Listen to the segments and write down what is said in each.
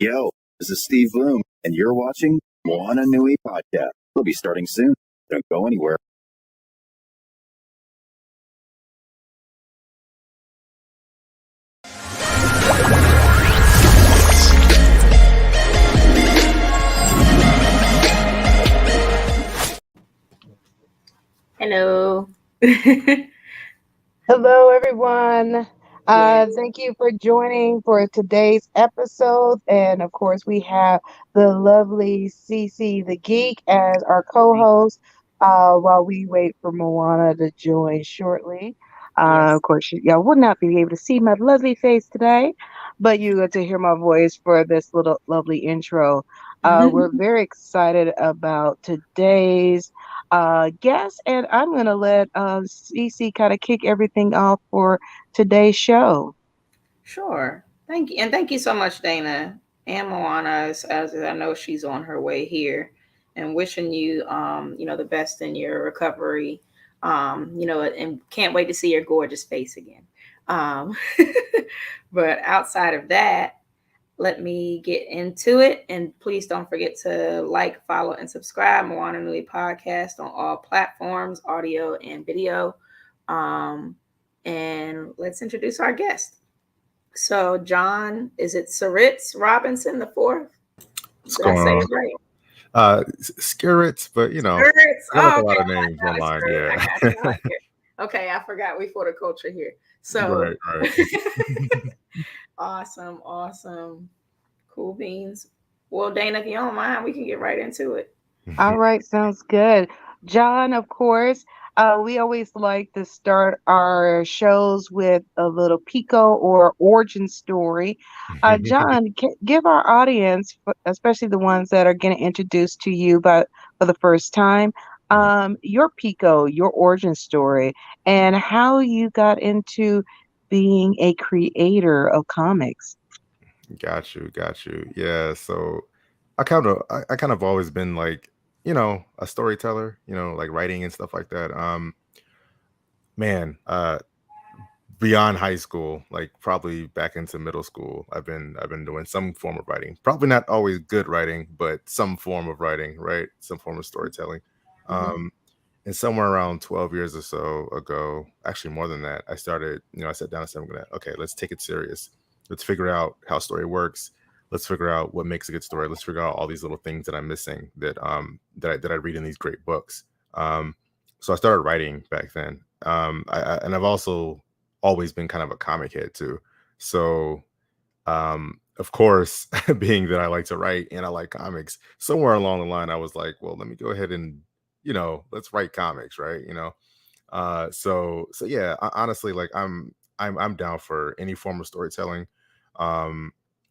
Yo, this is Steve Bloom, and you're watching Moana Nui Podcast. We'll be starting soon. Don't go anywhere. Hello. Hello, everyone. Yes. Thank you for joining for today's episode. And of course, we have the lovely Cece the Geek as our co host while we wait for Moana to join shortly. Yes. Of course, y'all would not be able to see my lovely face today, but you get to hear my voice for this little lovely intro. We're very excited about today's guest, and I'm going to let Cece kind of kick everything off for today's show. Sure. Thank you. And thank you so much, Dana and Moana, as I know she's on her way here, and wishing you the best in your recovery. And can't wait to see your gorgeous face again. Um, but outside of that, let me get into it. And please don't forget to like, follow, and subscribe Moana Nui Podcast on all platforms, audio and video. And let's introduce our guest. So, John, is it Saritz Robinson the fourth? What's Did I going say on? it right? Skirrets, but Saritz. I like Oh, a lot okay. of names I got it online. straight. Yeah. I got you. I like it. Okay, I forgot we for the culture here. So, Right. awesome. Cool beans. Well, Dana, if you don't mind, we can get right into it. All right, sounds good. John, of course, we always like to start our shows with a little Pico or origin story. John, give our audience, especially the ones that are getting introduced to you for the first time, your Pico, your origin story, and how you got into being a creator of comics. Got you. Yeah. So I kind of always been like, a storyteller, like writing and stuff like that. Man, beyond high school, like probably back into middle school, I've been doing some form of writing. Probably not always good writing, but some form of writing, right? Some form of storytelling. And somewhere around 12 years or so ago, actually more than that, I started, I sat down and said, okay, let's take it serious. Let's figure out how story works. Let's figure out what makes a good story. Let's figure out all these little things that I'm missing that I read in these great books. So I started writing back then. And I've also always been kind of a comic head too. So of course, being that I like to write and I like comics, somewhere along the line, I was like, well, let me go ahead and, let's write comics, right? So yeah, honestly, like I'm down for any form of storytelling.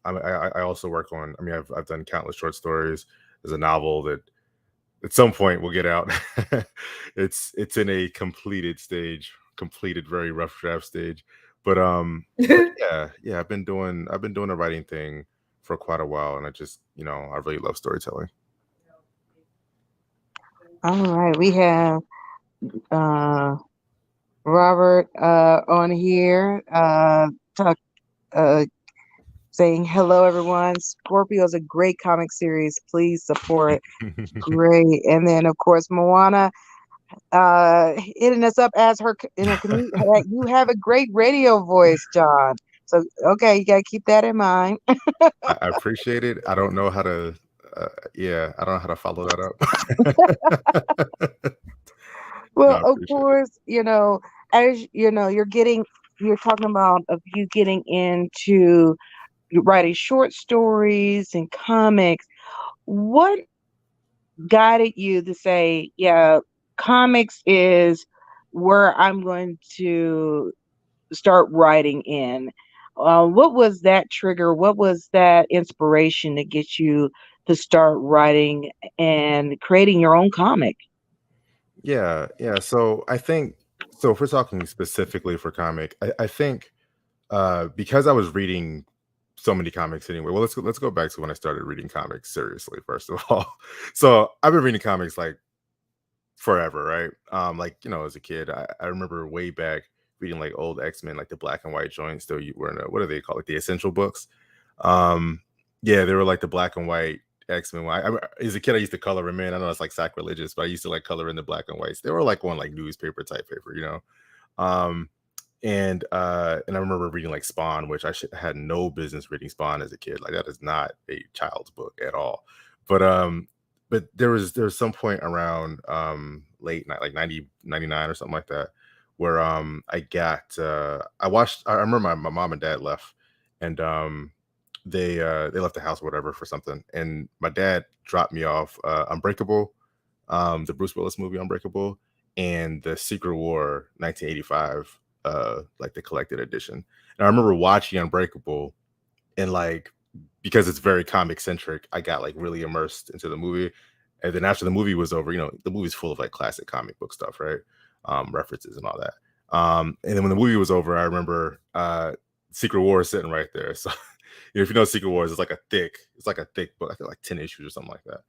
I also work on, I've done countless short stories. There's a novel that at some point will get out. It's in a completed very rough draft stage. But yeah, I've been doing a writing thing for quite a while, and I just, I really love storytelling. All right, we have Robert on here saying hello everyone. Scorpio is a great comic series. Please support. Great. And then of course Moana hitting us up as her community. You have a great radio voice, John. So okay, you gotta keep that in mind. I appreciate it. I don't know how to I don't know how to follow that up. Well, No, of course, as you're talking about of you getting into writing short stories and comics. What guided you to say, yeah, comics is where I'm going to start writing in? What was that trigger? What was that inspiration to get you to start writing and creating your own comic? Yeah. So I think, if we're talking specifically for comic, I think because I was reading so many comics anyway. Well, let's go back to when I started reading comics seriously, first of all. So I've been reading comics like forever, right? Like, as a kid, I remember way back reading like old X-Men, like the black and white joints. Still, you were in what do they call it? The essential books. Um, Yeah, they were like the black and white X-Men. As a kid, I used to color them in. I know it's like sacrilegious, but I used to like color in the black and whites. They were like on like newspaper type paper, you know. Um, and I remember reading like Spawn, which had no business reading Spawn as a kid. Like that is not a child's book at all. But there was some point around late night, like 90, 99 or something like that, where I remember my mom and dad left, and they left the house or whatever for something, and my dad dropped me off Unbreakable, the Bruce Willis movie Unbreakable, and the Secret War 1985, like the collected edition. And I remember watching Unbreakable, and like, because it's very comic centric, I got like really immersed into the movie. And then after the movie was over, you know, the movie's full of like classic comic book stuff, right? References and all that. And then when the movie was over, I remember Secret War is sitting right there. So if you know Secret Wars, it's like a thick book, I think like 10 issues or something like that.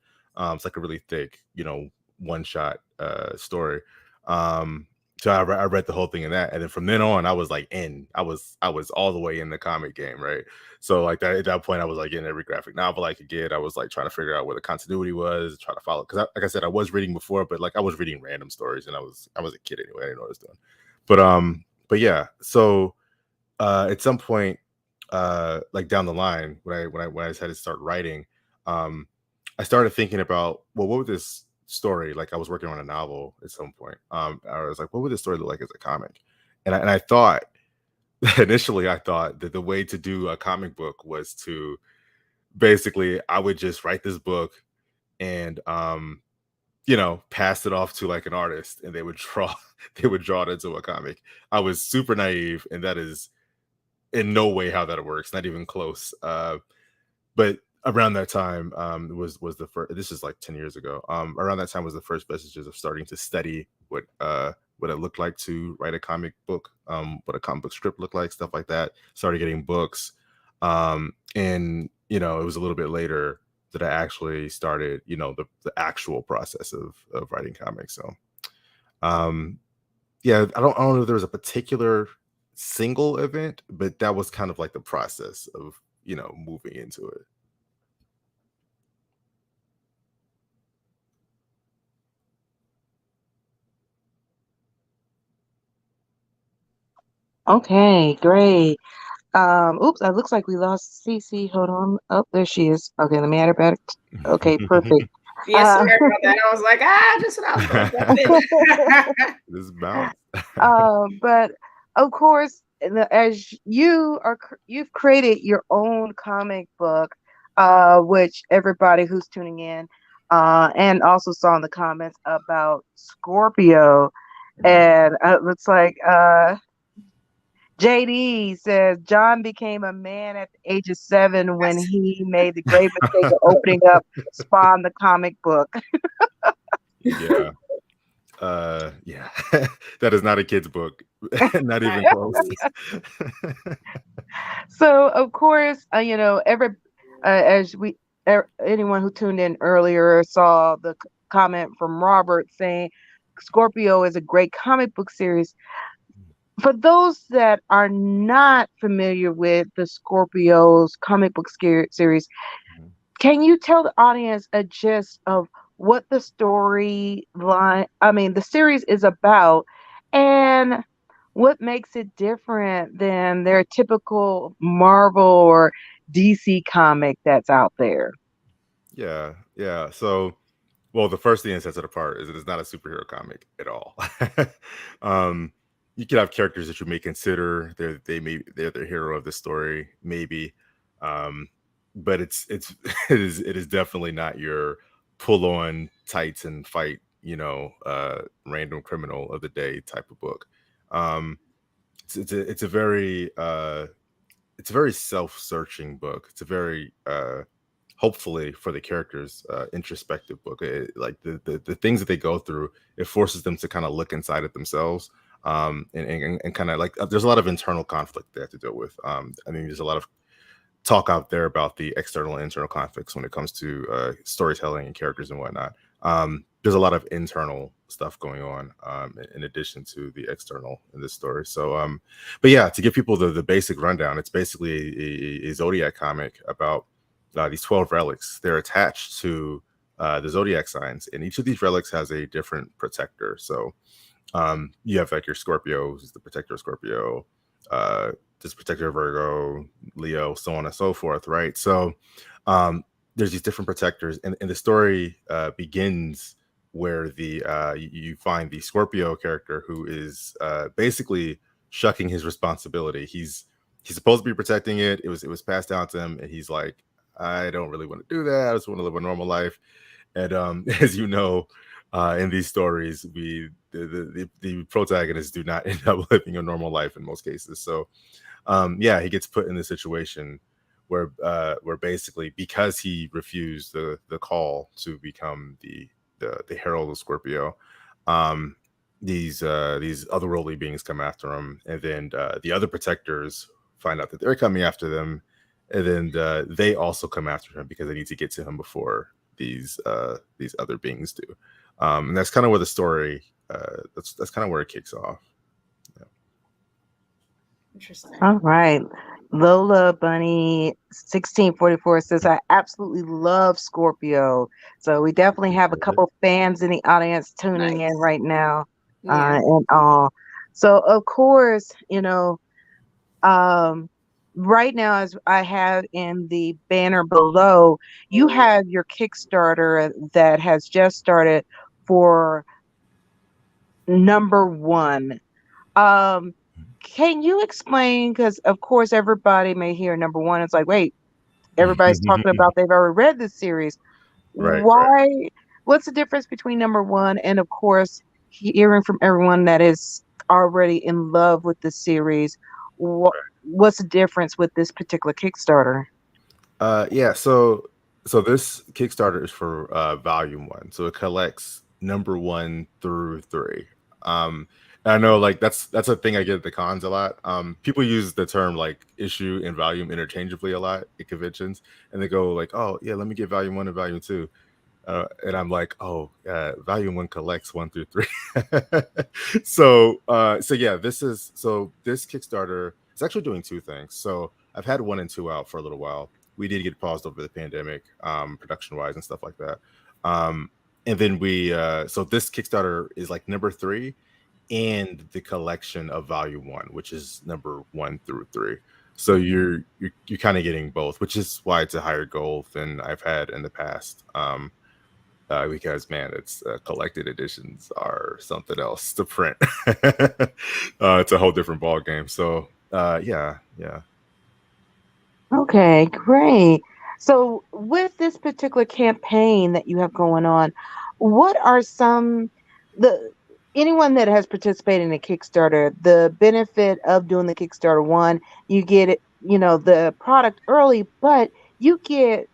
It's like a really thick, you know, one-shot story. So I read the whole thing in that, and then from then on, I was like I was all the way in the comic game, right? So like that, at that point, I was like getting every graphic novel I could get. I was like trying to figure out where the continuity was, try to follow, because like I said, I was reading before, but like I was reading random stories, and I was a kid anyway. I didn't know what I was doing, but yeah. So at some point, like down the line, when I decided to start writing, I started thinking about, well, what would this story, like I was working on a novel at some point. I was like, what would this story look like as a comic? And I thought initially, I thought that the way to do a comic book was to basically, I would just write this book and you know, pass it off to like an artist, and they would draw it into a comic. I was super naive, and that is in no way how that works, not even close. But around that time was the first, this is like 10 years ago, around that time was the first vestiges of starting to study what it looked like to write a comic book, what a comic book script looked like, stuff like that. Started getting books, and you know, it was a little bit later that I actually started, you know, the actual process of writing comics. So yeah, I don't know if there was a particular single event, but that was kind of like the process of, you know, moving into it. Okay, great. Oops, it looks like we lost Cece. Hold on. Oh, there she is. Okay, let me add her back. Okay, perfect. Yes, sorry about that. I was like, just what I was going to jump in. This bounce. But of course, as you've created your own comic book, which everybody who's tuning in, and also saw in the comments about Scorpio, and it looks like JD says John became a man at the age of 7 when he made the great mistake of opening up Spawn the comic book. Yeah. Yeah. That is not a kid's book. Not even close. So of course, you know, anyone who tuned in earlier saw the comment from Robert saying Scorpio is a great comic book series. For those that are not familiar with the Scorpio's comic book series, can you tell the audience a gist of what the the series is about, and what makes it different than their typical Marvel or DC comic that's out there? Yeah. So, well, the first thing that sets it apart is it is not a superhero comic at all. You could have characters that you may consider they're the hero of the story, maybe, but it is definitely not your pull on tights and fight, you know, random criminal of the day type of book. It's a very self-searching book. It's a very hopefully for the characters introspective book. Like the things that they go through, it forces them to kind of look inside at themselves, and kind of like there's a lot of internal conflict they have to deal with. I mean, there's a lot of talk out there about the external and internal conflicts when it comes to storytelling and characters and whatnot. There's a lot of internal stuff going on in addition to the external in this story. So, but yeah, to give people the basic rundown, it's basically a Zodiac comic about these 12 relics. They're attached to the zodiac signs, and each of these relics has a different protector. So you have like your Scorpio, who's the protector of Scorpio, this protector of Virgo, Leo, so on and so forth, right? So there's these different protectors, and the story begins where you find the Scorpio character who is basically shucking his responsibility. He's supposed to be protecting it. It was passed down to him, and he's like, I don't really want to do that. I just want to live a normal life. And as you know, in these stories, the protagonists do not end up living a normal life in most cases. So he gets put in this situation where basically, because he refused the call to become the herald of Scorpio, these otherworldly beings come after him, and then the other protectors find out that they're coming after them, and then they also come after him because they need to get to him before these other beings do. And that's kind of where the story that's kind of where it kicks off. Yeah. Interesting. All right. Lola Bunny 1644 says, I absolutely love Scorpio. So we definitely have a couple fans in the audience tuning in right now. And all. So of course, right now, as I have in the banner below, you have your Kickstarter that has just started for number 1. Can you explain? Because of course, everybody may hear number 1. It's like, wait, everybody's talking about they've already read this series. Right. Why? Right. What's the difference between number 1 and, of course, hearing from everyone that is already in love with the series? What's the difference with this particular Kickstarter? So this Kickstarter is for volume 1. So it collects number 1 through 3. I know like that's a thing I get at the cons a lot. People use the term like issue and volume interchangeably a lot at conventions, and they go like, oh yeah, let me get volume 1 and volume 2. And I'm like, volume 1 collects 1 through 3. So this Kickstarter is actually doing 2 things. So I've had 1 and 2 out for a little while. We did get paused over the pandemic, production wise and stuff like that. And then so this Kickstarter is like number 3 and the collection of volume 1, which is number 1 through 3. So you're kind of getting both, which is why it's a higher goal than I've had in the past. Because man, it's collected editions are something else to print. It's a whole different ball game. So yeah. Okay, great. So with this particular campaign that you have going on, what are anyone that has participated in a Kickstarter, the benefit of doing the Kickstarter, one, you get it, the product early, but you get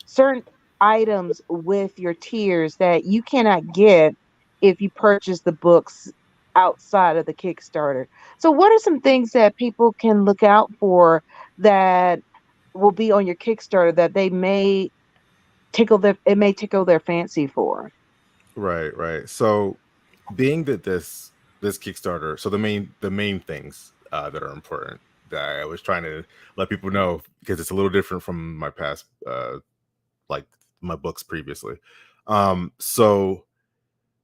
certain items with your tiers that you cannot get if you purchase the books outside of the Kickstarter. So what are some things that people can look out for that will be on your Kickstarter that they may tickle their fancy for? Right. So being that this Kickstarter, so the main things that are important that I was trying to let people know, because it's a little different from my past like my books previously. So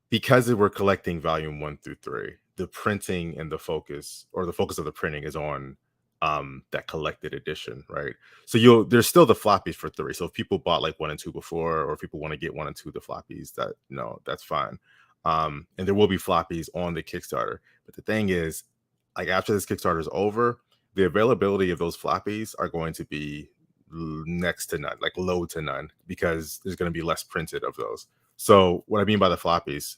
because we're collecting volume 1 through 3, the printing and the focus of the printing is on that collected edition, right? So there's still the floppies for 3. So if people bought like 1 and 2 before, or if people want to get 1 and 2 the floppies, that's fine. And there will be floppies on the Kickstarter. But the thing is, like after this Kickstarter is over, the availability of those floppies are going to be next to none, like low to none, because there's going to be less printed of those. So what I mean by the floppies,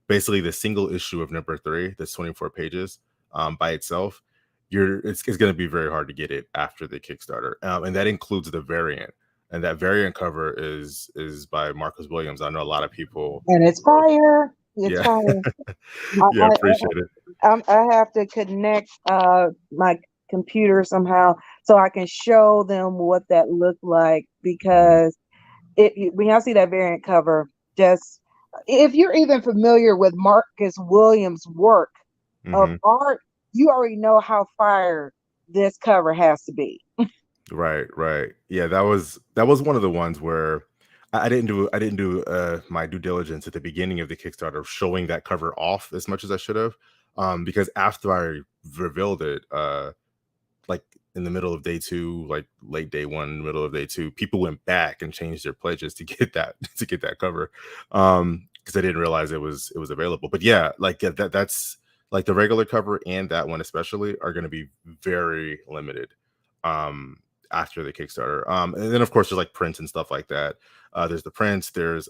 basically the single issue of number 3, that's 24 pages by itself, it's going to be very hard to get it after the Kickstarter. And that includes the variant. And that variant cover is by Marcus Williams. I know a lot of people. And it's fire. Yeah. Fire. Yeah, appreciate it. I have to connect my computer somehow so I can show them what that looked like, because when I see that variant cover, just if you're even familiar with Marcus Williams' work of art, you already know how fire this cover has to be. Right. Yeah, that was one of the ones where I didn't do my due diligence at the beginning of the Kickstarter, showing that cover off as much as I should have. Because after I revealed it, like in the middle of day two, like late day one, middle of day two, people went back and changed their pledges to get that to get that cover. Because I didn't realize it was available. But yeah, like that's like the regular cover and that one especially are going to be very limited. Um, After the Kickstarter. And then of course there's like prints and stuff like that. There's the prints, there's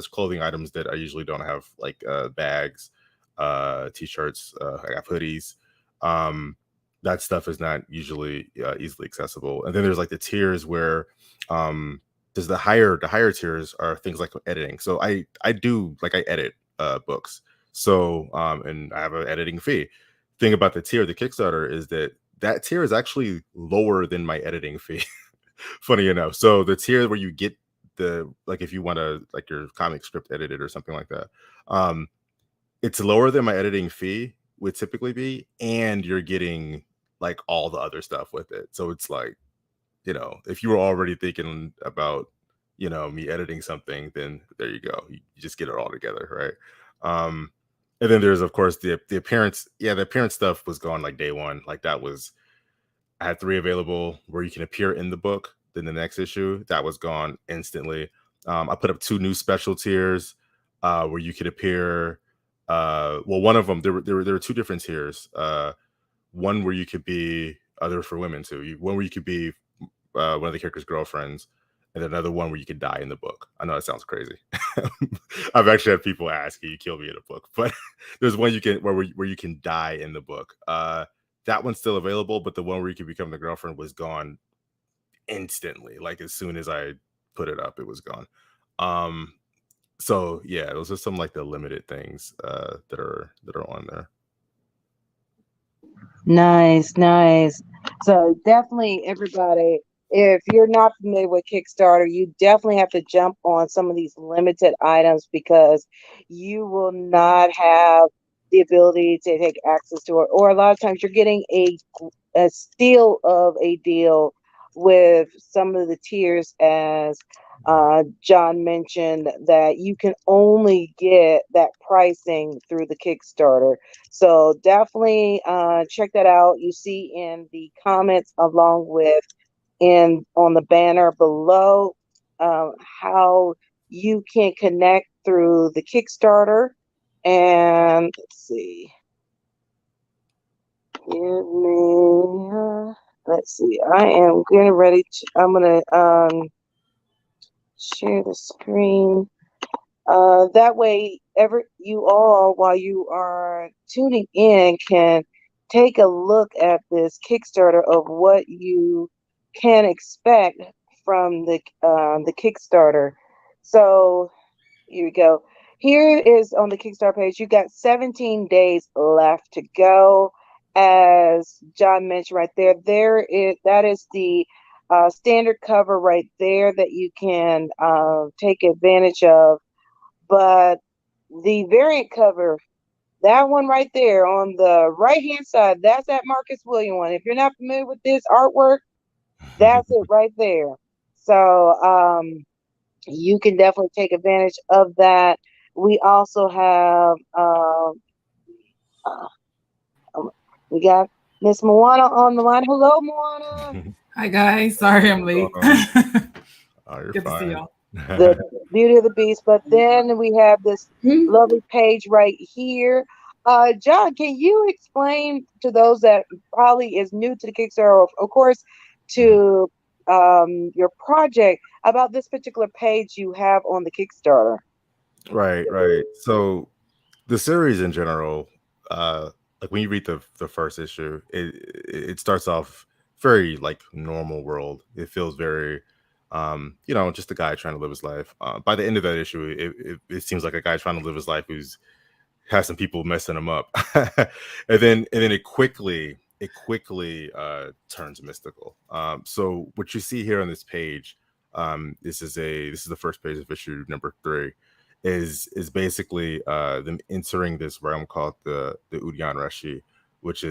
clothing items that I usually don't have, like bags, t-shirts, I got hoodies. Um, that stuff is not usually easily accessible. And then there's like the tiers where there's the higher tiers are things like editing. So I do like I edit books. So and I have an editing fee. Thing about the Kickstarter is that tier is actually lower than my editing fee. Funny enough. So the tier where you get the, like if you want to like your comic script edited or something like that, um, it's lower than my editing fee would typically be, and you're getting like all the other stuff with it. So it's like, if you were already thinking about, me editing something, then there you go. You just get it all together, right? And then there's of course the appearance. Yeah, the appearance stuff was gone like day one. Like I had 3 available where you can appear in the book. Then the next issue, that was gone instantly. I put up 2 new special tiers where you could appear. Well, one of them, there were 2 different tiers. One where you could be, other for women too. One where you could be one of the characters' girlfriends, and then another one where you could die in the book. I know that sounds crazy. I've actually had people ask, "Can you kill me in a book?" But there's one you can where you can die in the book. That one's still available, but the one where you can become the girlfriend was gone instantly. Like as soon as I put it up, it was gone. Um, so yeah, those are some like the limited things that are on there. Nice, nice. So definitely everybody, if you're not familiar with Kickstarter, you definitely have to jump on some of these limited items because you will not have the ability to take access to it. Or a lot of times you're getting a steal of a deal with some of the tiers, as John mentioned, that you can only get that pricing through the Kickstarter. So definitely check that out. You see in the comments along with on the banner below how you can connect through the Kickstarter. And let's see. Let's see. I am getting ready to. I'm gonna share the screen. That way, you all, while you are tuning in, can take a look at this Kickstarter of what you can expect from the Kickstarter. So here we go. Here is on the Kickstarter page. You got 17 days left to go. As John mentioned right there, that is the standard cover right there that you can take advantage of. But the variant cover, that one right there on the right hand side, that's that Marcus William one. If you're not familiar with this artwork, that's it right there. So you can definitely take advantage of that. We also have we got Miss Moana on the line. Hello, Moana. Hi guys, sorry I'm late. Oh, you're Good to see fine. y'all. The Beauty of the Beast. But then we have this lovely page right here. John, can you explain to those that probably is new to the Kickstarter, of course, to your project about this particular page you have on the Kickstarter? Right. So the series in general, like when you read the first issue, it starts off very like normal world. It feels very just a guy trying to live his life. By the end of that issue, it seems like a guy trying to live his life who's has some people messing him up. And then it quickly turns mystical. So what you see here on this page, this is the first page of issue number 3, is basically them entering this realm called the Udyan Rashi, which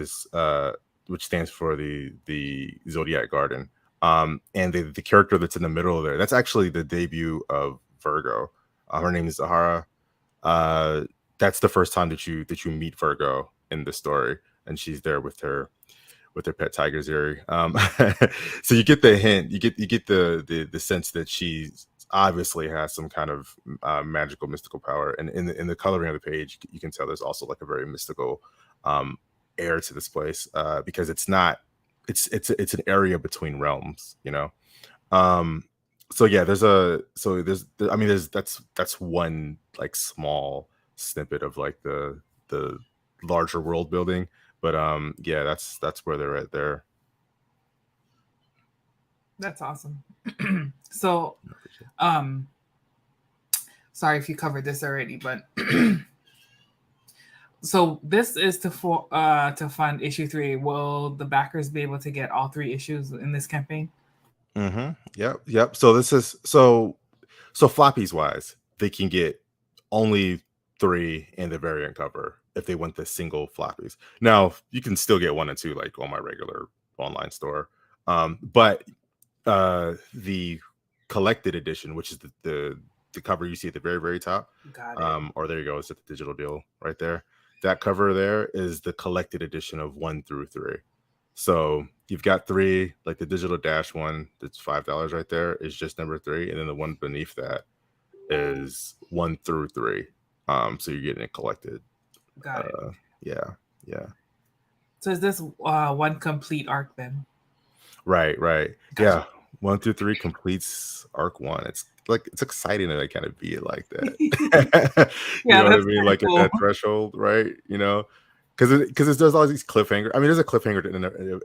stands for the Zodiac Garden. And the character that's in the middle there, that's actually the debut of Virgo. Her name is Zahara. That's the first time that you meet Virgo in the story, and she's there with her pet tiger Zeri. So you get the hint, you get the sense that she obviously has some kind of magical, mystical power, and in the coloring of the page, you can tell there's also like a very mystical air to this place, because it's not, it's an area between realms, you know. So yeah, there's that's one like small snippet of like the larger world building. But yeah, that's where they're at there. That's awesome. So sorry if you covered this already, but so this is to fund issue 3. Will the backers be able to get all 3 issues in this campaign? Yep. So this is so floppies wise, they can get only 3 in the variant cover if they want the single floppies. Now you can still get 1 and 2 like on my regular online store, but the collected edition, which is the cover you see at the very, very top, Got it. or there you go, it's at the digital deal right there. That cover there is the collected edition of 1 through 3. So you've got 3, like the digital dash one that's $5 right there is just number 3, and then the one beneath that is 1 through 3. So you're getting it collected. Got it. Yeah. So is this one complete arc then? Right. Gotcha. Yeah. 1 through 3 completes arc 1. It's like, it's exciting to kind of be it like that. You know what I mean? Like cool. At that threshold, right? You know, because there's all these cliffhanger. I mean, there's a cliffhanger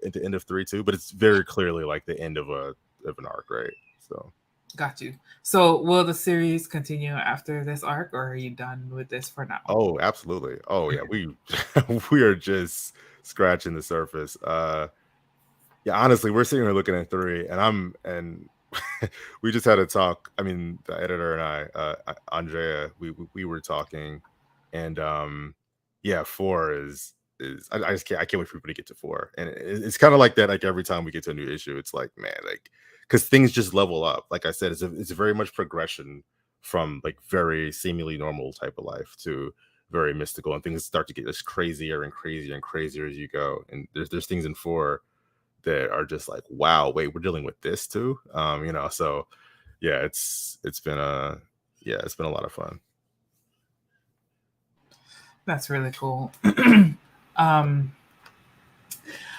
at the end of 3 too, but it's very clearly like the end of an arc, right? So got you. So will the series continue after this arc, or are you done with this for now? Oh, absolutely. Oh yeah, we are just scratching the surface. Yeah, honestly, we're sitting here looking at 3, and we just had a talk. I mean, the editor and I, Andrea, we were talking, and yeah, 4 is I just can't wait for people to get to 4, and it's kind of like that. Like every time we get to a new issue, it's like, man, like, because things just level up. Like I said, it's a very much progression from like very seemingly normal type of life to very mystical, and things start to get just crazier and crazier and crazier as you go. And there's things in 4 that are just like, wow, wait, we're dealing with this too. You know, so yeah, it's been a lot of fun. That's really cool.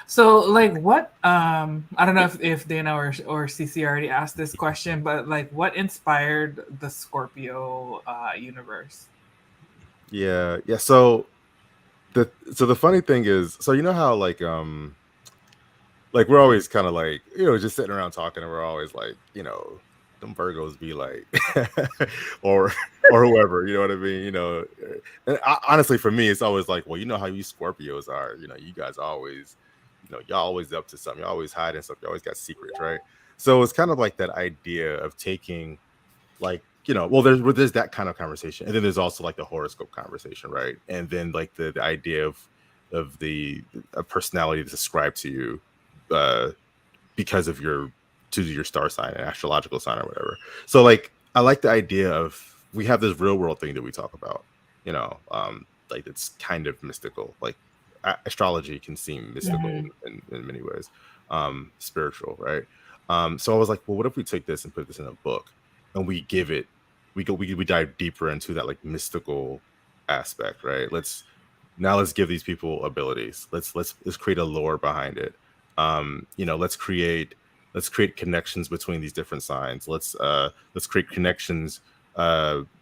So like what I don't know if Dana or CC already asked this question, but like what inspired the Scorpio universe? Yeah. So the funny thing is, so you know how like we're always kind of like, you know, just sitting around talking, and we're always like, you know, them Virgos be like, or whoever, you know what I mean? You know, and honestly, for me, it's always like, well, you know how you Scorpios are, you know, you guys always, you know, y'all always up to something, y'all always hiding stuff, you always got secrets, right? So it's kind of like that idea of taking, like, you know, well, there's that kind of conversation, and then there's also like the horoscope conversation, right? And then like the idea of the personality that's ascribed to you because of your star sign and astrological sign or whatever. So like I like the idea of, we have this real world thing that we talk about, you know, like it's kind of mystical. Like astrology can seem mystical in many ways, spiritual, right? So I was like, well, what if we take this and put this in a book, and we dive deeper into that like mystical aspect, right? Let's give these people abilities. Let's create a lore behind it. You know, let's create connections between these different signs. Let's create connections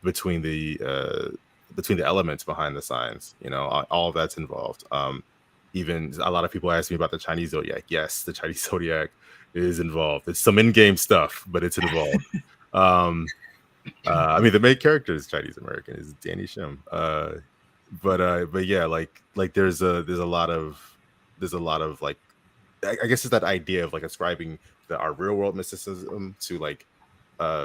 between the elements behind the signs. You know, all of that's involved. Even a lot of people ask me about the Chinese zodiac. Yes, the Chinese zodiac is involved. It's some in-game stuff, but it's involved. I mean, the main character is Chinese American, is Danny Shim. But yeah, like there's a lot of like, I guess it's that idea of like ascribing our real world mysticism to like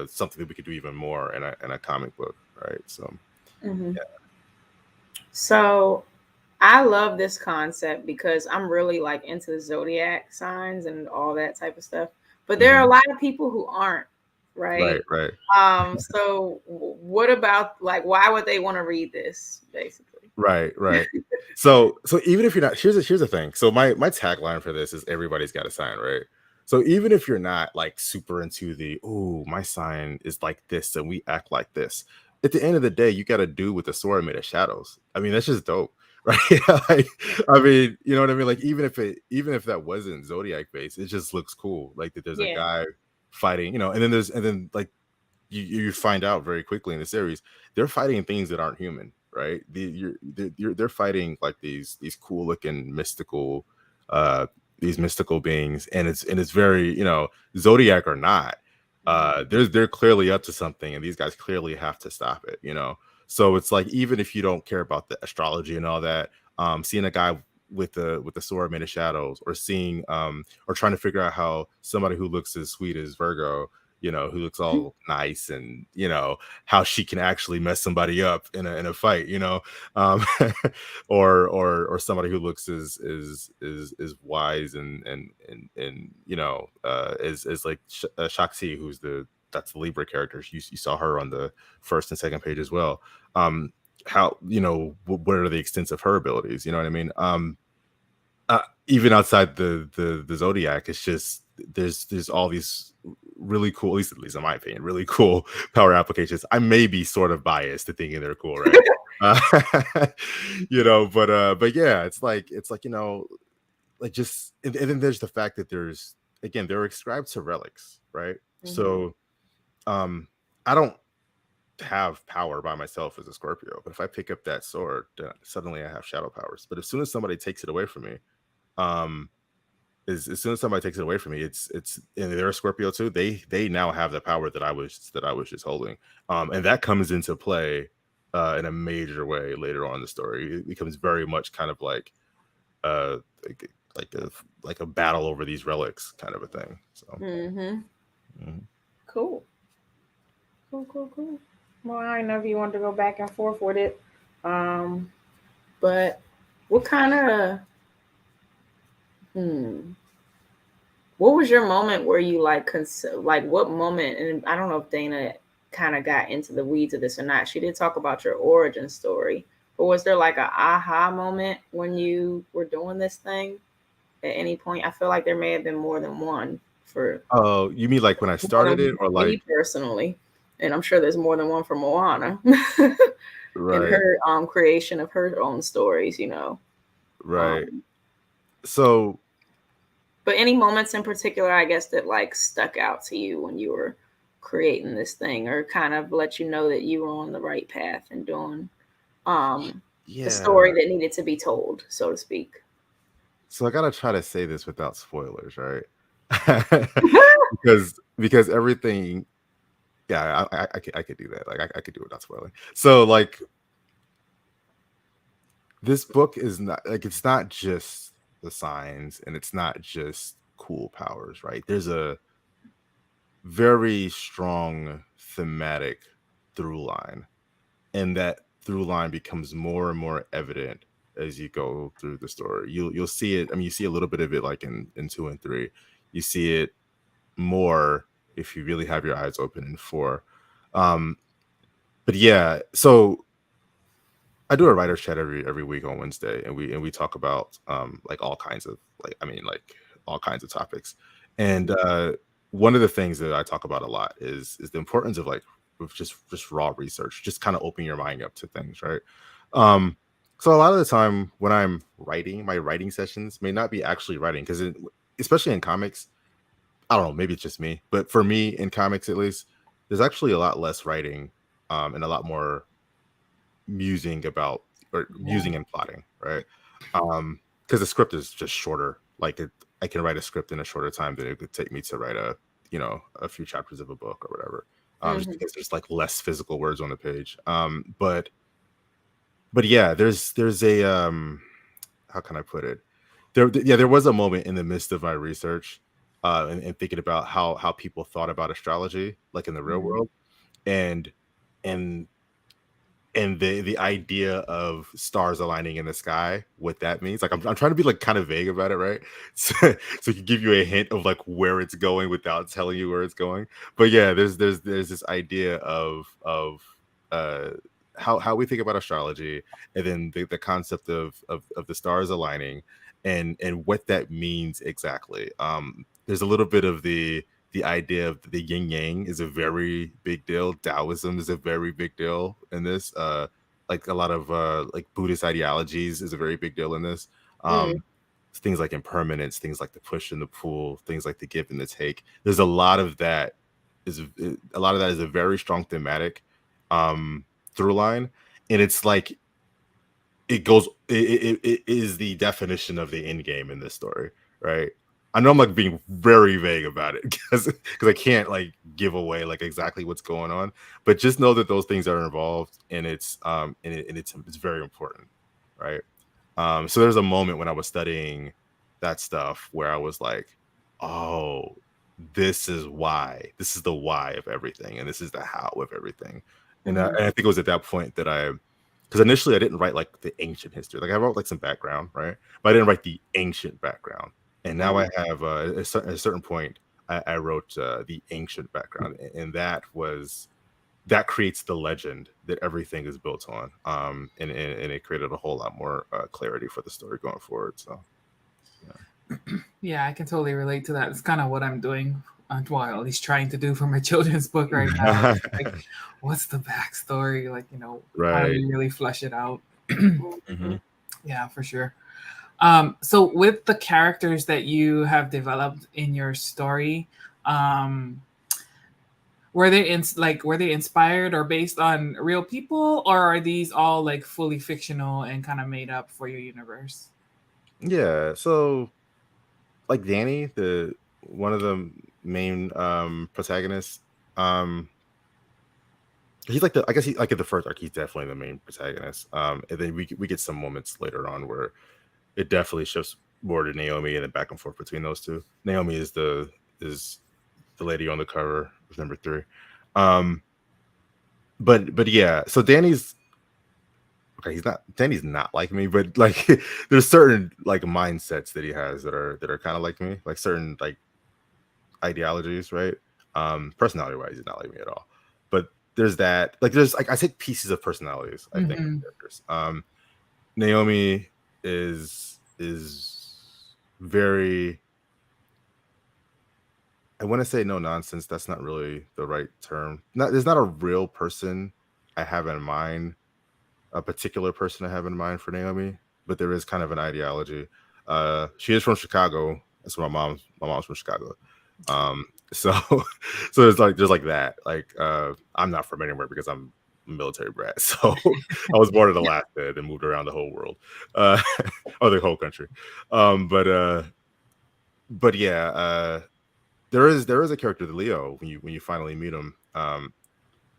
something that we could do even more in a comic book, right? So yeah. So I love this concept because I'm really like into the zodiac signs and all that type of stuff. but there are a Mhm. lot of people who aren't, right? Right. So what about, like, why would they want to read this, basically? Right. So even if you're not, here's the thing. So my tagline for this is everybody's got a sign, right? So even if you're not like super into the, oh, my sign is like this and we act like this, at the end of the day, you got to do with the sword made of shadows. I mean, that's just dope, right? Like, I mean, you know what I mean? Like, even if that wasn't zodiac based, it just looks cool. Like that there's a Yeah. guy fighting, you know, and then like you find out very quickly in the series they're fighting things that aren't human, right? They're fighting like these cool looking mystical these mystical beings, and it's very, you know, zodiac or not, they're clearly up to something, and these guys clearly have to stop it, you know. So it's like, even if you don't care about the astrology and all that, seeing a guy with the sword made of shadows, or seeing or trying to figure out how somebody who looks as sweet as Virgo, you know, who looks all nice, and you know how she can actually mess somebody up in a fight, you know, um, or somebody who looks as wise and you know as like Shakti, who's that's the Libra character. You saw her on the first and second page as well. How, you know, what are the extents of her abilities? You know what I mean? Even outside the zodiac, it's just there's all these really cool, at least in my opinion, really cool power applications. I may be sort of biased to thinking they're cool, right? You know, but yeah, it's like, you know, like just, and then there's the fact that there's, again, they're ascribed to relics, right? So I don't have power by myself as a Scorpio, but if I pick up that sword, suddenly I have shadow powers. But as soon as somebody takes it away from me, um as soon as somebody takes it away from me, it's and they're a Scorpio too, they now have the power that I was just holding, and that comes into play in a major way later on in the story. It becomes very much kind of like uh like like a battle over these relics kind of a thing. So Cool. Well, I don't know if you want to go back and forth with it, but what kind of what was your moment where you like what moment? And I don't know if Dana kind of got into the weeds of this or not. She did talk about your origin story, but was there like a aha moment when you were doing this thing at any point? I feel like there may have been more than one for oh, you mean like when I started it, or me like personally, and I'm sure there's more than one for Moana in right her creation of her own stories, you know. right so But any moments in particular, I guess, that like stuck out to you when you were creating this thing, or kind of let you know that you were on the right path and doing the story yeah, that needed to be told, so to speak. so I gotta try to say this without spoilers, right? Because everything, yeah, I could do that. Like I could do it without spoiling. So like this book is not like, it's not just the signs, and it's not just cool powers, right? There's a very strong thematic through line, and that through line becomes more and more evident as you go through the story. You'll see it. I mean, you see a little bit of it like in 2 and 3. You see it more if you really have your eyes open in 4. But yeah, so I do a writer's chat every week on Wednesday, and we talk about like all kinds of all kinds of topics. And one of the things that I talk about a lot is the importance of like of just raw research, just kind of opening your mind up to things, right? So a lot of the time when I'm writing, my writing sessions may not be actually writing, because especially in comics, I don't know, maybe it's just me, but for me in comics at least, there's actually a lot less writing, and a lot more musing about, or musing and plotting, right? Because the script is just shorter. Like I can write a script in a shorter time than it could take me to write a few chapters of a book or whatever. Just because there's like less physical words on the page. But yeah, there's a how can I put it? There was a moment in the midst of my research, and thinking about how people thought about astrology, like in the real world, and and the idea of stars aligning in the sky, what that means. Like I'm trying to be like kind of vague about it, right? So, so it can give you a hint of like where it's going without telling you where it's going. But yeah, there's this idea of uh how we think about astrology, and then the concept of the stars aligning, and what that means exactly. There's a little bit of the idea of the yin yang is a very big deal. Taoism is a very big deal in this. Like a lot of like Buddhist ideologies is a very big deal in this. Mm. Things like impermanence, things like the push and the pull, things like the give and the take. There's a lot of that is a very strong thematic through line, and it's like it is the definition of the end game in this story, right? I know I'm like being very vague about it because I can't like give away like exactly what's going on, but just know that those things are involved, and it's it's very important, right? So there's a moment when I was studying that stuff where I was like, oh, this is the why of everything, and this is the how of everything. And I think it was at that point that because initially I didn't write like the ancient history. Like I wrote like some background, right? But I didn't write the ancient background. And now I have at a certain point, I wrote the ancient background, and that creates the legend that everything is built on. And it created a whole lot more clarity for the story going forward. So, Yeah, I can totally relate to that. It's kind of what I'm doing, well, at least trying to do for my children's book right now. Like, what's the backstory? Like, how do right. we really flesh it out? Mm-hmm. Yeah, for sure. So with the characters that you have developed in your story, were they inspired or based on real people, or are these all like fully fictional and kind of made up for your universe? Yeah. So, like Danny, one of the main protagonists, he's like I guess he like at the first arc, he's definitely the main protagonist. And then we get some moments later on where it definitely shifts more to Naomi, and then back and forth between those two. Naomi is the lady on the cover of number 3. But yeah, so Danny's not like me, but like there's certain like mindsets that he has that are kind of like me, like certain like ideologies, right? Personality wise, he's not like me at all. But there's like I take pieces of personalities, I think, in characters. Naomi is very, I want to say no nonsense. That's not really the right term. There's not a real person I have in mind, a particular person I have in mind for Naomi, but there is kind of an ideology. She is from Chicago. That's where my mom's from Chicago. So there's like that. Like I'm not from anywhere because I'm a military brat. So I was born in Alaska and moved around the whole world, or the whole country. But yeah, there is a character, the Leo, when you finally meet him,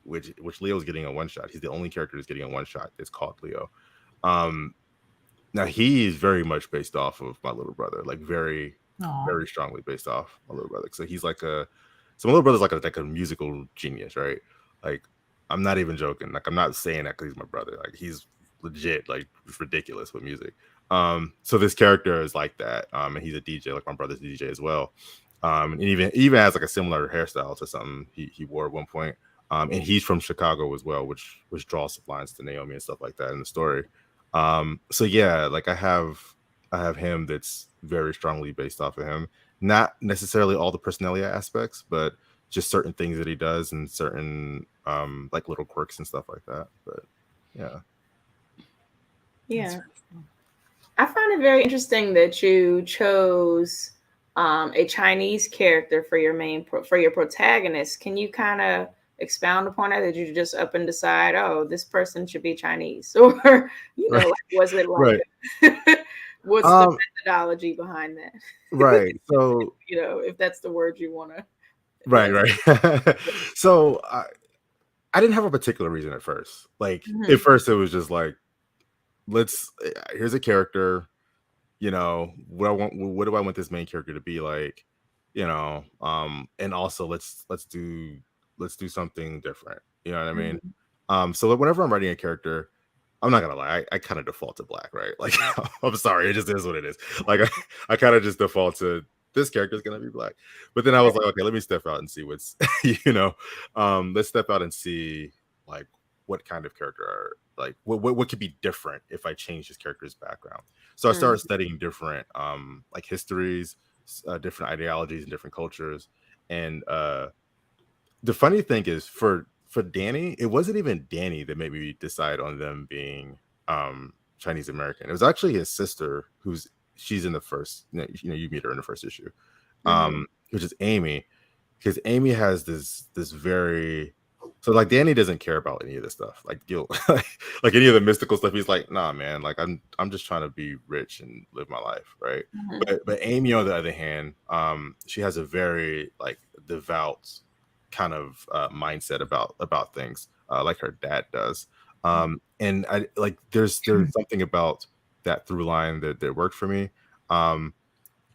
which Leo's getting a one shot. He's the only character who's getting a one shot. It's called Leo. Now he's very much based off of my little brother, like very very strongly based off my little brother. So he's like my little brother's like a musical genius, right? Like I'm not even joking. Like I'm not saying that because he's my brother. Like he's legit, like ridiculous with music. So this character is like that. And he's a DJ, like my brother's a DJ as well. And even has like a similar hairstyle to something he wore at one point. And he's from Chicago as well, which draws some lines to Naomi and stuff like that in the story. So yeah, like I have him that's very strongly based off of him. Not necessarily all the personality aspects, but just certain things that he does and certain like little quirks and stuff like that. But yeah. Yeah. I find it very interesting that you chose a Chinese character for your protagonist. Can you kind of expound upon that? Did you just up and decide, oh, this person should be Chinese, or Right. like, was it like Right. what's the methodology behind that? Right. So if that's the word you want to. right. So I didn't have a particular reason at first. Like at first it was just like, here's a character, what do I want this main character to be like, and also let's do something different. You know what I mean? So whenever I'm writing a character, I'm not gonna lie, I kind of default to black, right? Like, I'm sorry, it just is what it is. Like, I kind of just default to this character is gonna be black. But then I was like, okay, let me step out and see what's, let's step out and see like what kind of character, like what could be different if I change this character's background. So I started studying different like histories, different ideologies and different cultures. And the funny thing is for Danny, it wasn't even Danny that made me decide on them being Chinese American. It was actually his sister, she's in the first, you meet her in the first issue, which is Amy, because Amy has this very, so like Danny doesn't care about any of this stuff, like like any of the mystical stuff. He's like, nah, man, like I'm just trying to be rich and live my life, right? But Amy, on the other hand, she has a very like devout kind of mindset about things, like her dad does. And I like there's something about that through line that worked for me. I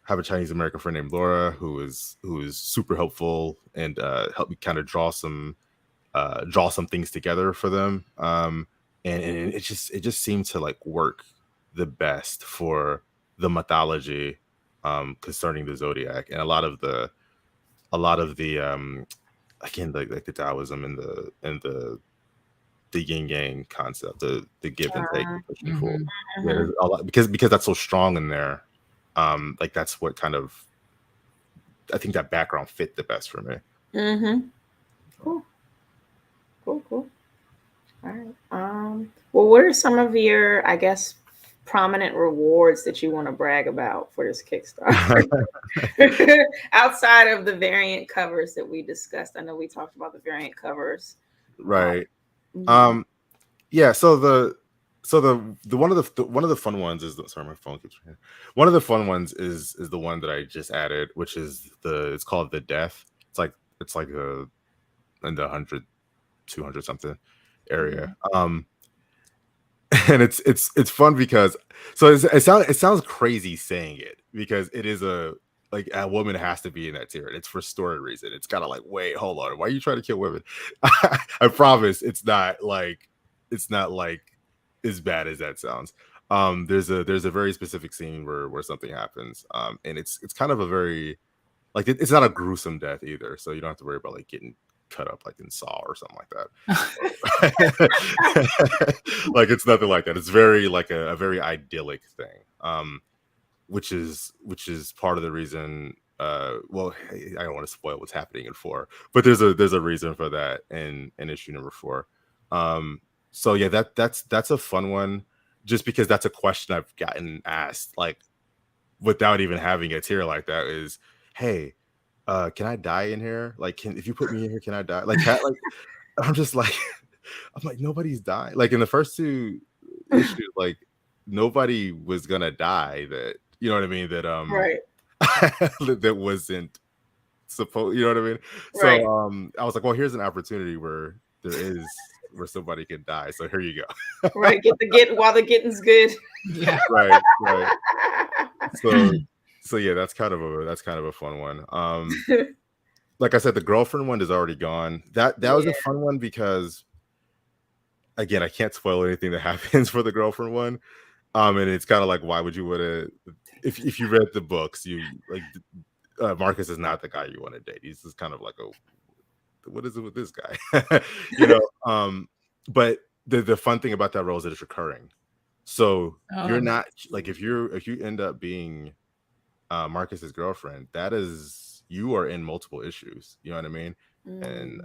have a Chinese American friend named Laura who is super helpful and helped me kind of draw some things together for them. And it just seemed to like work the best for the mythology concerning the zodiac, and a lot of the again, like the Taoism and the yin yang concept, the give and take, push and pull. Yeah, there's a lot, because that's so strong in there. Like that's what kind of, I think that background fit the best for me. Cool. All right. Well, what are some of your, I guess, prominent rewards that you want to brag about for this Kickstarter? Outside of the variant covers that we discussed. I know we talked about the variant covers. Right. Yeah, so the one of the fun ones is sorry, my phone keeps ringing. One of the fun ones is the one that I just added, which is it's called the Death. It's like in the 100, 200 something area. And it's fun because it sounds crazy saying it, because it is a woman has to be in that tier, and it's for story reason. It's kind of like, wait, hold on, why are you trying to kill women? I promise it's not like as bad as that sounds. There's a very specific scene where something happens, and it's kind of a very, like, it's not a gruesome death either, so you don't have to worry about like getting cut up like in Saw or something like that. Like, it's nothing like that. It's very like a very idyllic thing, which is part of the reason. Well, I don't want to spoil what's happening in 4, but there's a reason for that in issue number 4. So yeah, that's a fun one, just because that's a question I've gotten asked, like, without even having a tier like that, is, hey, can I die in here? Like, if you put me in here, can I die? Like, I'm just like, nobody's dying. Like in the first 2 issues, like nobody was gonna die. That, you know what I mean? That Right. that wasn't supposed. You know what I mean? Right. So I was like, well, here's an opportunity where somebody can die. So here you go. Right. Get while the getting's good. Yeah. Right. So yeah, that's kind of a fun one. Like I said, the girlfriend one is already gone. That was a fun one because, again, I can't spoil anything that happens for the girlfriend one. And it's kind of like, why would you want to? If you read the books, you like, Marcus is not the guy you want to date. He's just kind of like, what is it with this guy? But the fun thing about that role is that it's recurring. So you're not like, if you end up being Marcus's girlfriend, that is, you are in multiple issues. You know what I mean? And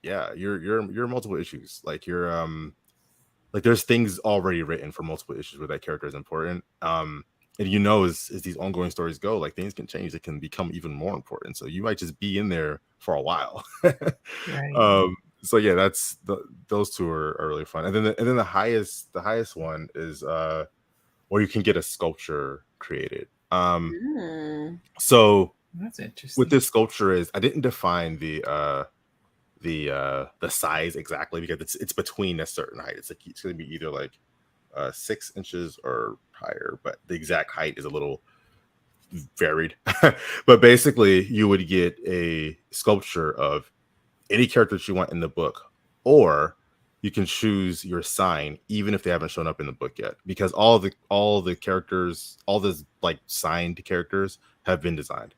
yeah, you're multiple issues. Like, you're like, there's things already written for multiple issues where that character is important. And as these ongoing stories go, like, things can change. It can become even more important. So you might just be in there for a while. Right. So yeah, those 2 are really fun. And then the highest one is where you can get a sculpture created. So That's interesting. what this sculpture is, I didn't define the size exactly, because it's between a certain height. It's going to be either like 6 inches or higher, but the exact height is a little varied. But basically, you would get a sculpture of any character that you want in the book, or you can choose your sign even if they haven't shown up in the book yet, because all the characters, all the like signed characters have been designed.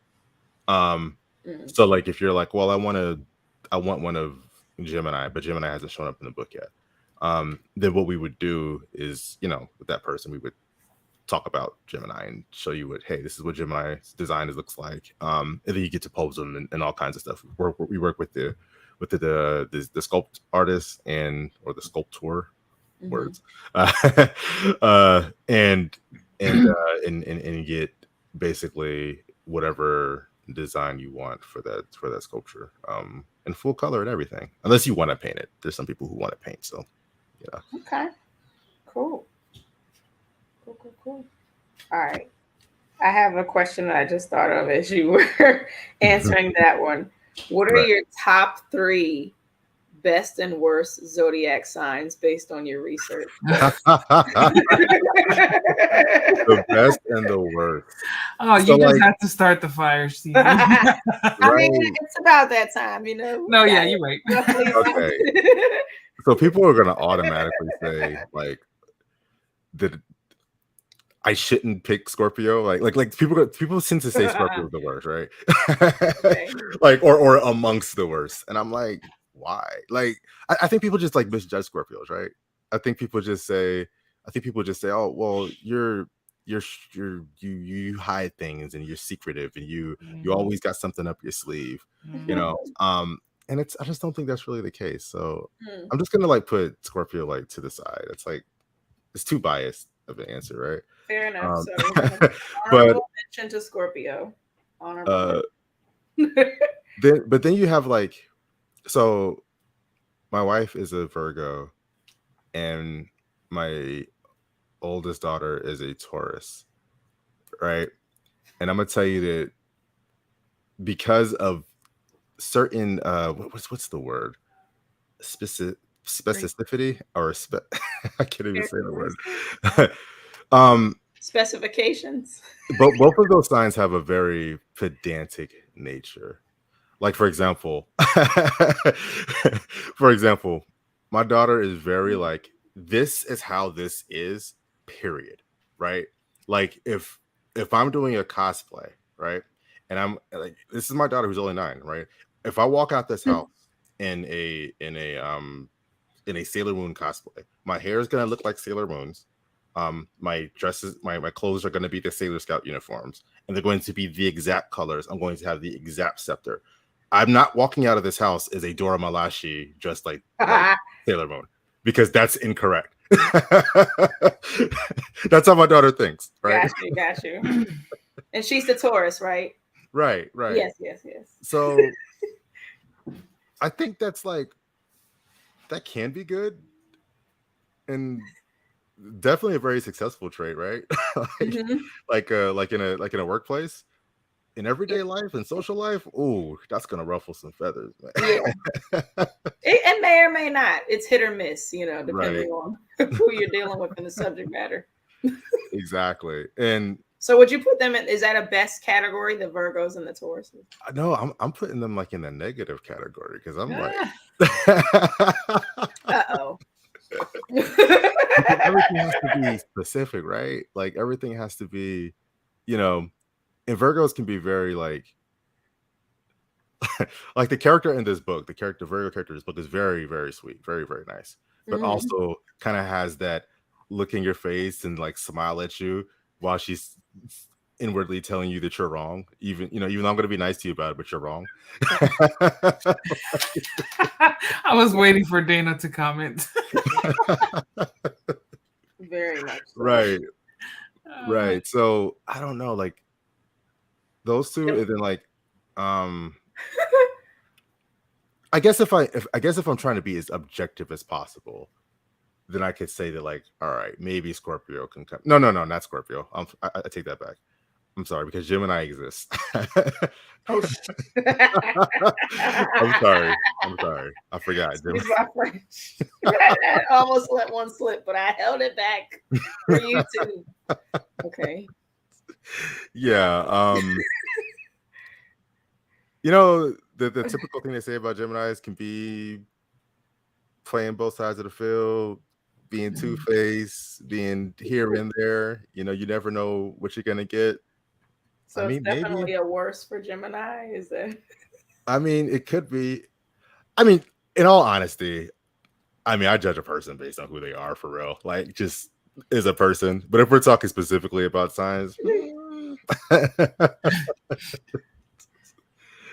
So like if you're like, well, I want one of Gemini, but Gemini hasn't shown up in the book yet, then what we would do is, with that person, we would talk about Gemini and show you hey, this is what Gemini's design looks like. And then you get to pose them and all kinds of stuff. We work with the sculpt artist or the sculptor words, and get basically whatever design you want for that sculpture, in full color and everything, unless you want to paint it. There's some people who want to paint, so yeah. Okay, cool. All right, I have a question that I just thought of as you were answering that one. What are your top 3 best and worst zodiac signs based on your research? The best and the worst. Oh, you just have to start the fire, Steve. I mean, it's about that time, No, yeah, you're right. Okay. So people are going to automatically say like that I shouldn't pick Scorpio. Like people seem to say Scorpio is the worst, right? Okay. Like or amongst the worst, and I'm like, why? Like I think people just like misjudge Scorpios, right? I think people just say, oh, well, you hide things and you're secretive and you always got something up your sleeve, and I just don't think that's really the case. So I'm just gonna like put Scorpio like to the side. It's like it's too biased of an answer, right? Fair enough. So but mention to Scorpio. Honorable. Then you have like, so my wife is a Virgo and my oldest daughter is a Taurus, right? And I'm gonna tell you that because of certain what's the word, specificity or I can't even say the word. Specifications. Both of those signs have a very pedantic nature. Like for example, my daughter is very like, this is how this is, period, right? Like if I'm doing a cosplay, right, and I'm like, this is my daughter who's only 9, right? If I walk out this house in a Sailor Moon cosplay, my hair is gonna look like Sailor Moon's. My dresses, my clothes are going to be the Sailor Scout uniforms, and they're going to be the exact colors. I'm going to have the exact scepter. I'm not walking out of this house as a Dora Milaje dressed like Sailor Moon, because that's incorrect. That's how my daughter thinks, right? Got you. And she's the Taurus, right? Right. Yes. So I think that's like, that can be good, and definitely a very successful trait, right? like in a workplace, in everyday life and social life. Oh, that's gonna ruffle some feathers, man. Yeah. It may or may not. It's hit or miss, depending on who you're dealing with in the subject matter. Exactly. And so would you put them in, is that a best category, the Virgos and the Tauruses? No, I'm putting them like in the negative category, because I'm like uh-oh. Everything has to be specific, right? Like everything has to be, and Virgos can be very like like the character in this book, the Virgo character in this book is very, very sweet, very, very nice, but also kind of has that look in your face and like smile at you while she's inwardly telling you that you're wrong, even though I'm going to be nice to you about it, but you're wrong. I was waiting for Dana to comment. Very much so. Right. So I don't know, like those two, and then like I guess if I'm trying to be as objective as possible, then I could say that like, all right, maybe Scorpio can come. No, not Scorpio. I take that back. I'm sorry, because Gemini exists. Oh, I'm sorry. I forgot. I almost let one slip, but I held it back for you too. Okay. Yeah. The typical thing they say about Geminis can be playing both sides of the field, being two-faced, being here and there. You know, you never know what you're gonna get. So I it's mean, maybe. definitely a worse for Gemini. Is that? I mean, it could be. I mean, in all honesty, I mean, I judge a person based on who they are for real. Like, just as a person. But if we're talking specifically about signs,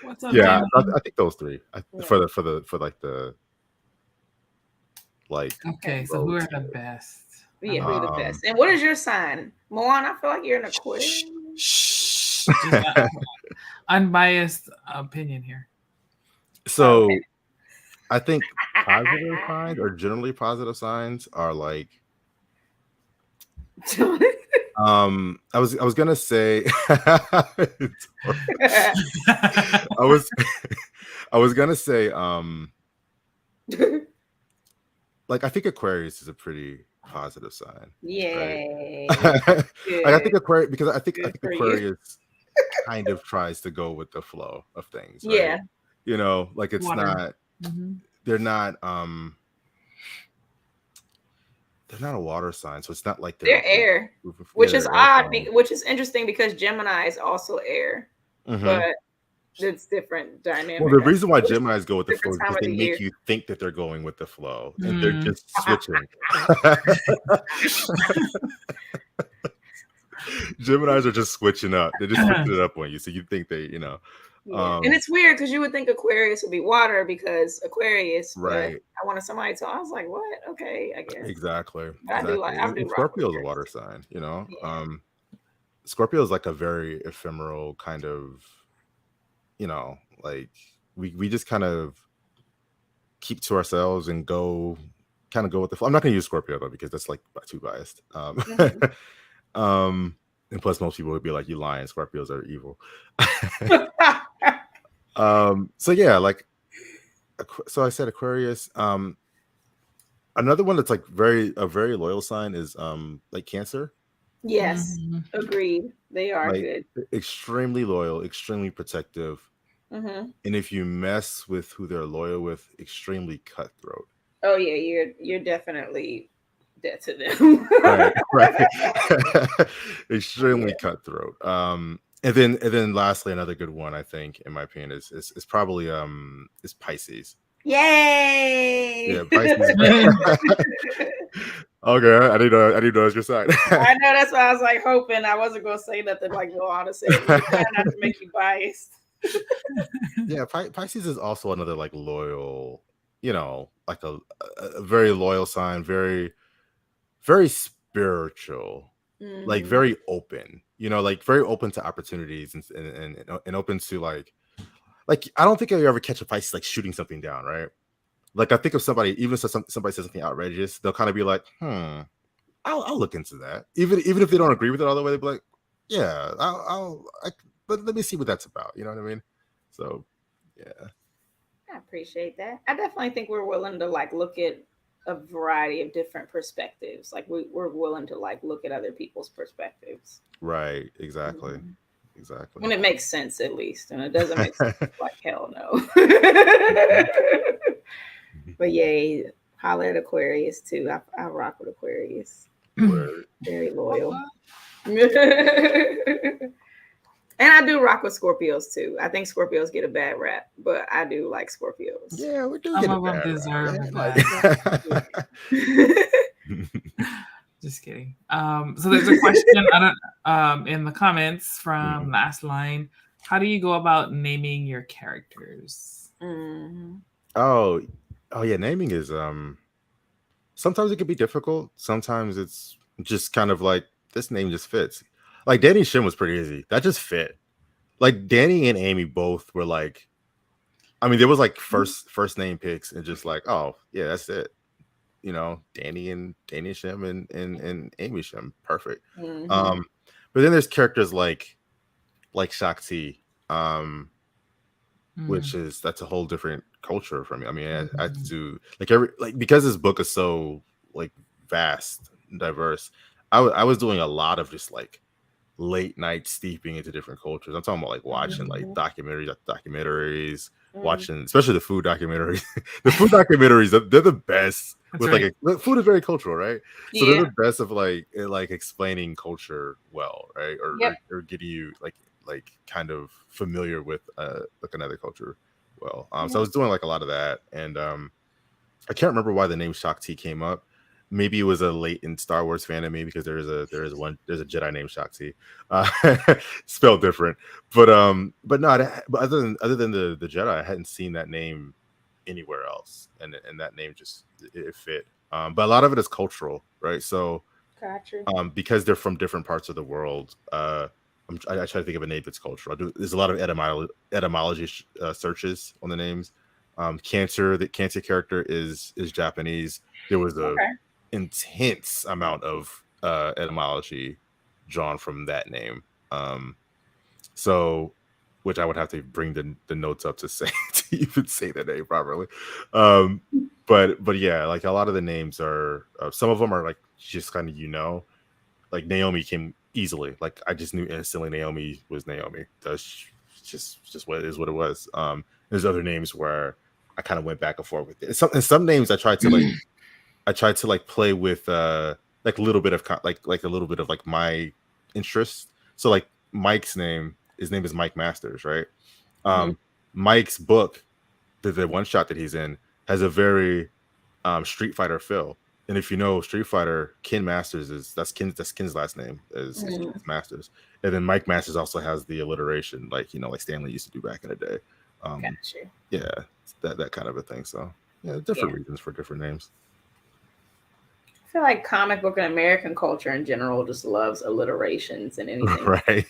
What's up, yeah, Jamie? I think those three for like. Okay, so who are the best? Yeah, who are the best? And what is your sign, Moana? I feel like you're an Aquarius. Shh. Unbiased opinion here. So, I think positive signs or generally positive signs are like. I was gonna say I was gonna say like I think Aquarius is a pretty positive sign. Yay. Right? Like, I think Aquarius, because I think Aquarius kind of tries to go with the flow of things. Right? Yeah. You know, like it's Water. not they're not a water sign, so it's not like they're air, which is odd, which is interesting because Gemini is also air, but it's different dynamic. Well, the reason why Geminis go with the flow is because they make you think that they're going with the flow, and they're just switching. Geminis are just switching up. They're just switching it up on you, so you think they, you know. Yeah. And it's weird because you would think Aquarius would be water because Aquarius, right? I wanted somebody to. I was like, what? Okay, I guess. Exactly. I do like. Scorpio is a water sign, you know. Yeah. Scorpio is like a very ephemeral kind of, you know, like we just kind of keep to ourselves and go with the flow. I'm not going to use Scorpio though because that's like too biased. And plus, most people would be like, "You lying? Scorpios are evil." So yeah, like, so I said Aquarius. Another one that's like a very loyal sign is like Cancer. Yes, agreed. They are like, good. Extremely loyal, extremely protective, and if you mess with who they're loyal with, extremely cutthroat. Oh yeah, you're definitely dead to them. right. Extremely cutthroat. And then lastly, another good one I think, in my opinion, is probably is Pisces. Yay! Yeah, Pisces. Okay, I didn't know that's your side. I know, that's why I was like hoping I wasn't gonna say nothing like Moana said, not to make you biased. Yeah, Pisces is also another like loyal, you know, like a very loyal sign, very, very spiritual, like very open, you know, like very open to opportunities and open to like I don't think you ever catch a Pisces like shooting something down, right? Like I think of somebody, even if somebody says something outrageous, they'll kind of be like, I'll look into that. Even if they don't agree with it all the way, they'll be like, yeah, but let me see what that's about. You know what I mean? So, yeah. I appreciate that. I definitely think we're willing to like look at a variety of different perspectives. Like we're willing to like look at other people's perspectives. Right. Exactly. Exactly. When it makes sense, at least. And it doesn't make sense, like hell no. But yay, holler at Aquarius too. I rock with Aquarius. Very loyal. And I do rock with Scorpios too. I think Scorpios get a bad rap, but I do like Scorpios. Yeah, we do. Some of them deserve that. Just kidding. So there's a question in the comments from last line. How do you go about naming your characters? Oh yeah, naming is sometimes it can be difficult. Sometimes it's just kind of like this name just fits. Like Danny and Shin was pretty easy. That just fit. Like Danny and Amy both were like, I mean, there was like first name picks and just like, oh yeah, that's it. You know, Danny and Shim and Amy Shim, perfect. But then there's characters like Shakti, which that's a whole different culture for me. I mean, I had to do because this book is so like vast and diverse. I was doing a lot of just like late night steeping into different cultures. I'm talking about like watching like documentaries, watching especially the food documentaries. The food documentaries, they're the best. That's right. Food is very cultural, right? So Yeah. they're the best of like explaining culture well, right? Yep. Or getting you like kind of familiar with like another culture well. So I was doing like a lot of that, and I can't remember why the name Shakti came up. Maybe it was a latent Star Wars fan of me because there's a Jedi named Shakti, spelled different. But no, but other than the Jedi, I hadn't seen that name anywhere else, and that name just it fit. But a lot of it is cultural, right? So Gotcha. because they're from different parts of the world, I try to think of a name that's cultural. There's a lot of etymology searches on the names. The Cancer character is Japanese. There was a intense amount of etymology drawn from that name. So which I would have to bring the notes up to say to even say the name properly. But yeah, like a lot of the names are some of them are like just kind of like Naomi came easily. Like I just knew instantly Naomi was Naomi. That's just what it is what it was. There's other names where I kind of went back and forth with it. Some names I tried to like play with like a little bit of like a little bit of like my interest. So like Mike's name, his name is Mike Masters, right? Mike's book, the one shot that he's in, has a very Street Fighter feel. And if you know Street Fighter, Ken Masters that's Ken's last name is Masters. And then Mike Masters also has the alliteration, like like Stanley used to do back in the day. Gotcha. Yeah, that kind of a thing. So yeah, different reasons for different names. I feel like comic book and American culture in general just loves alliterations and anything. Right.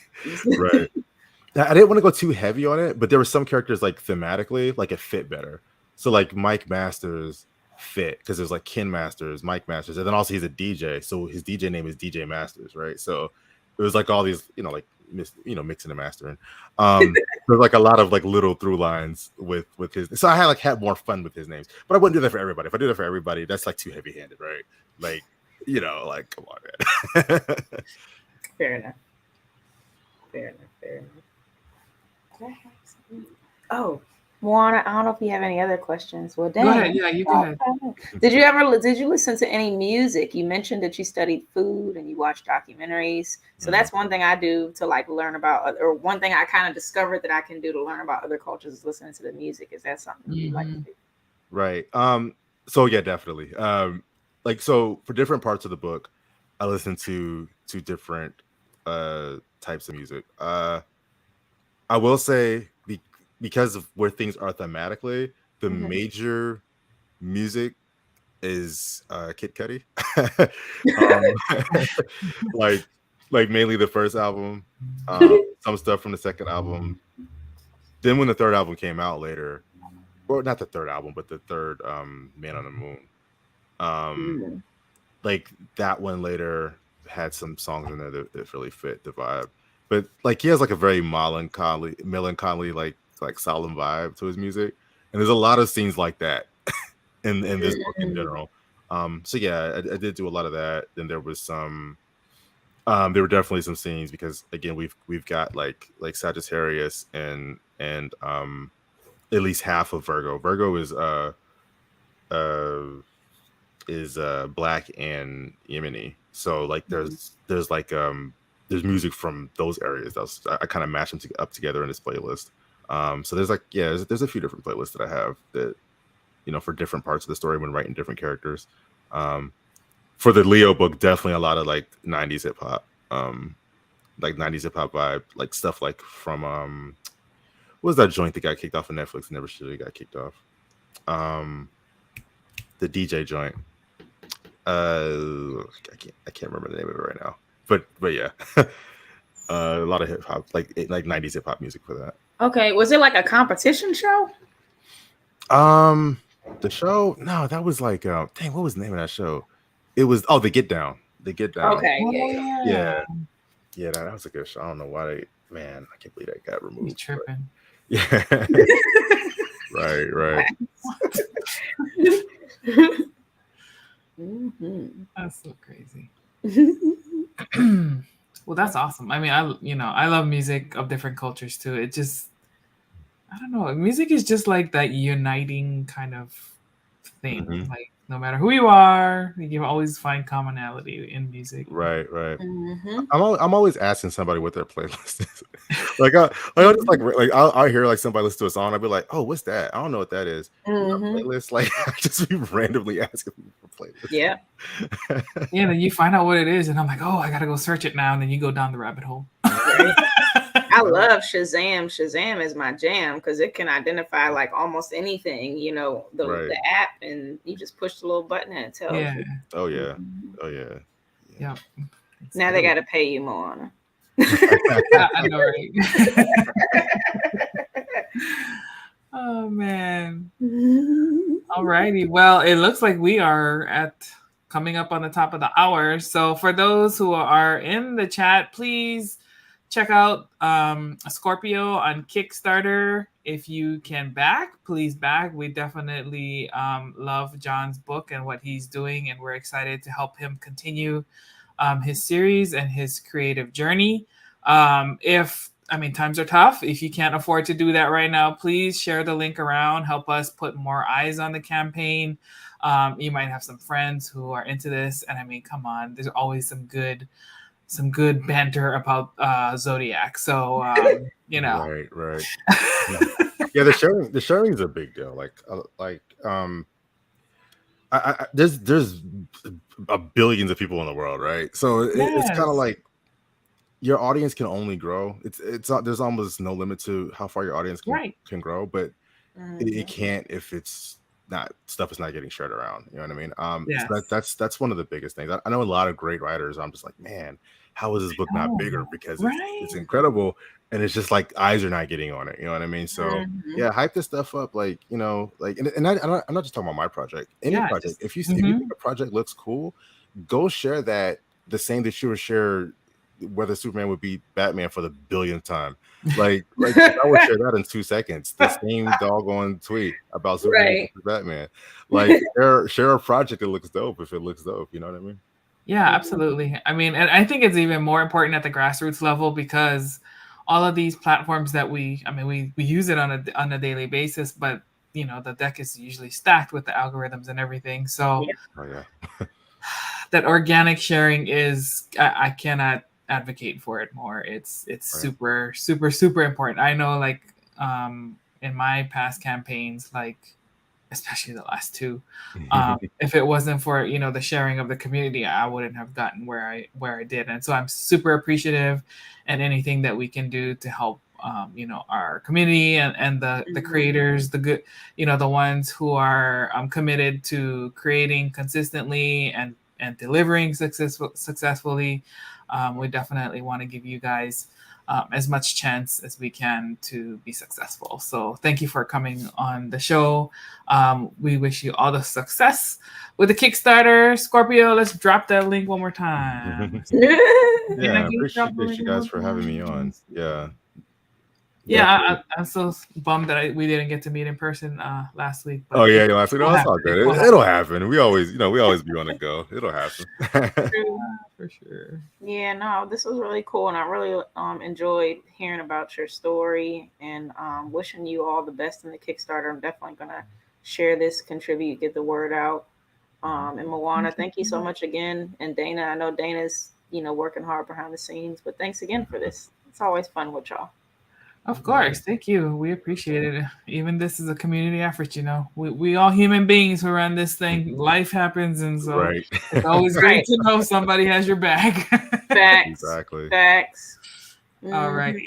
I didn't want to go too heavy on it, but there were some characters like thematically, like it fit better. So like Mike Masters fit because there's like Ken Masters, Mike Masters, and then also he's a DJ, so his DJ name is DJ Masters, right? So it was like all these, like mixing and mastering. There's like a lot of like little through lines with his. So I had more fun with his names, but I wouldn't do that for everybody. If I do that for everybody, that's like too heavy handed, right? Like like come on, man. Fair enough. Oh, Moana, I don't know if you have any other questions. Well, dang. Go ahead. Yeah, you go ahead. Did you listen to any music? You mentioned that you studied food and you watch documentaries. So that's one thing I do to like learn about, or one thing I kind of discovered that I can do to learn about other cultures is listening to the music. Is that something you like to do? Right. So yeah, definitely. Like so for different parts of the book, I listen to different types of music. I will say because of where things are thematically, the major music is Kid Cudi. like mainly the first album, some stuff from the second album. Then when the third album came out later, or not the third album, but the third Man on the Moon. Like that one later had some songs in there that really fit the vibe. But like he has like a very melancholy like solemn vibe to his music, and there's a lot of scenes like that in this book in general. So yeah, I did do a lot of that. Then there was some there were definitely some scenes because again we've got like Sagittarius and at least half of Virgo. Virgo is Black and Yemeni. So like there's like there's music from those areas. I kind of mash them up together in this playlist. So there's like there's a few different playlists that I have that for different parts of the story when writing different characters. For the Leo book, definitely a lot of like 90s hip hop, like 90s hip hop vibe, like stuff like from what was that joint that got kicked off of Netflix? Never should have got kicked off. The DJ joint. I can't remember the name of it right now. But yeah, a lot of hip hop, like 90s hip hop music for that. Okay, was it like a competition show? The show? No, that was like dang, what was the name of that show? It was The Get Down. The Get Down. Okay, yeah, that was a good show. I don't know why I can't believe that got removed. He's tripping. Yeah. right. That's so crazy. Well, that's awesome. I mean, I love music of different cultures too. It just, I don't know. Music is just like that uniting kind of thing. Mhm. Like no matter who you are, you always find commonality in music. Right, right. Mhm. I'm always asking somebody what their playlist is. I'll just I'll hear like somebody listen to a song. I'll be like, oh, what's that? I don't know what that is. You got a Mhm. playlist? Like I just be randomly asking people for playlists. Yeah. Yeah, then you find out what it is, and I'm like, oh, I gotta go search it now, and then you go down the rabbit hole. Right. I love Shazam. Shazam is my jam because it can identify like almost anything, the Right. the app, and you just push the little button and it tells Yeah, you. Oh yeah. Mhm. Oh yeah. yeah. Now they got to pay you, Moana. I know, right? Oh man. Alrighty. Well, it looks like we are coming up on the top of the hour. So for those who are in the chat, please check out Scorpio on Kickstarter. If you can back, please back. We definitely love John's book and what he's doing, and we're excited to help him continue his series and his creative journey. Times are tough. If you can't afford to do that right now, please share the link around. Help us put more eyes on the campaign. You might have some friends who are into this, and come on, there's always some good banter about Zodiac. So Right. Yeah, the sharing is a big deal. There's billions of people in the world, right? So it's kind of like your audience can only grow. It's not, there's almost no limit to how far your audience can grow, but it can't if it's not stuff is not getting shared around. You know what I mean? So that's one of the biggest things. I know a lot of great writers. I'm just like, man, how is this book not bigger? Because it's incredible, and it's just like eyes are not getting on it. You know what I mean? So yeah, hype this stuff up. I'm not just talking about my project. Any project. If you think a project looks cool, go share that the same that you would share whether Superman would beat Batman for the billionth time. Like I would share that in 2 seconds. The same doggone tweet about Superman versus Batman. Like share a project that looks dope if it looks dope. You know what I mean? Yeah, absolutely. And I think it's even more important at the grassroots level because all of these platforms that we use it on a daily basis, but the deck is usually stacked with the algorithms and everything. So that organic sharing is I cannot advocate for it more. It's super, super, super important. I know in my past campaigns, especially the last two, if it wasn't for the sharing of the community, I wouldn't have gotten where I did. And so I'm super appreciative, and anything that we can do to help our community and the creators, the good, the ones who are committed to creating consistently and delivering successfully. We definitely want to give you guys as much chance as we can to be successful. So thank you for coming on the show. We wish you all the success with the Kickstarter. Scorpio, let's drop that link one more time. Yeah, appreciate you guys for having me on. Yeah, I'm so bummed that we didn't get to meet in person last week. But last week. No, it's all good. It'll happen. We always be on the go. It'll happen. For sure. Yeah, no, this was really cool, and I really enjoyed hearing about your story, and wishing you all the best in the Kickstarter. I'm definitely gonna share this, contribute, get the word out. And Moana, thank you so much again, and Dana. I know Dana's working hard behind the scenes, but thanks again for this. It's always fun with y'all. Of course. Thank you. We appreciate it. Even this is a community effort, we all human beings who run this thing. Life happens. And so it's always great to know somebody has your back. Facts. Exactly. Facts. All right.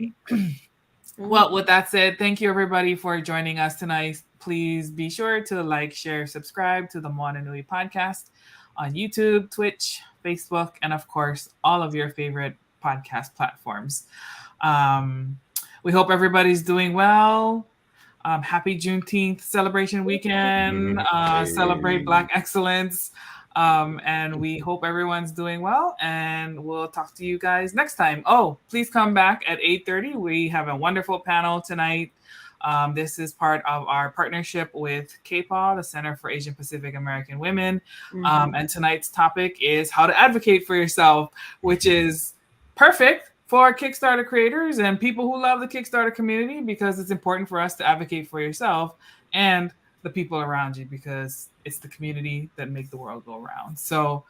Well, with that said, thank you everybody for joining us tonight. Please be sure to like, share, subscribe to the Moana Nui Podcast on YouTube, Twitch, Facebook, and of course, all of your favorite podcast platforms. We hope everybody's doing well. Happy Juneteenth celebration weekend. Celebrate Black excellence. And we hope everyone's doing well. And we'll talk to you guys next time. Oh, please come back at 8:30. We have a wonderful panel tonight. This is part of our partnership with KPAW, the Center for Asian Pacific American Women. And tonight's topic is how to advocate for yourself, which is perfect for Kickstarter creators and people who love the Kickstarter community, because it's important for us to advocate for yourself and the people around you, because it's the community that make the world go round. So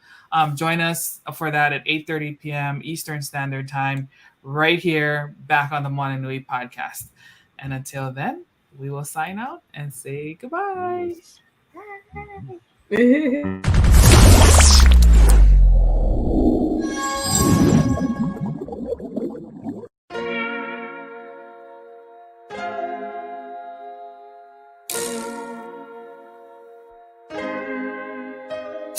join us for that at 8:30 p.m. Eastern Standard Time, right here, back on the Moana Nui Podcast. And until then, we will sign out and say goodbye.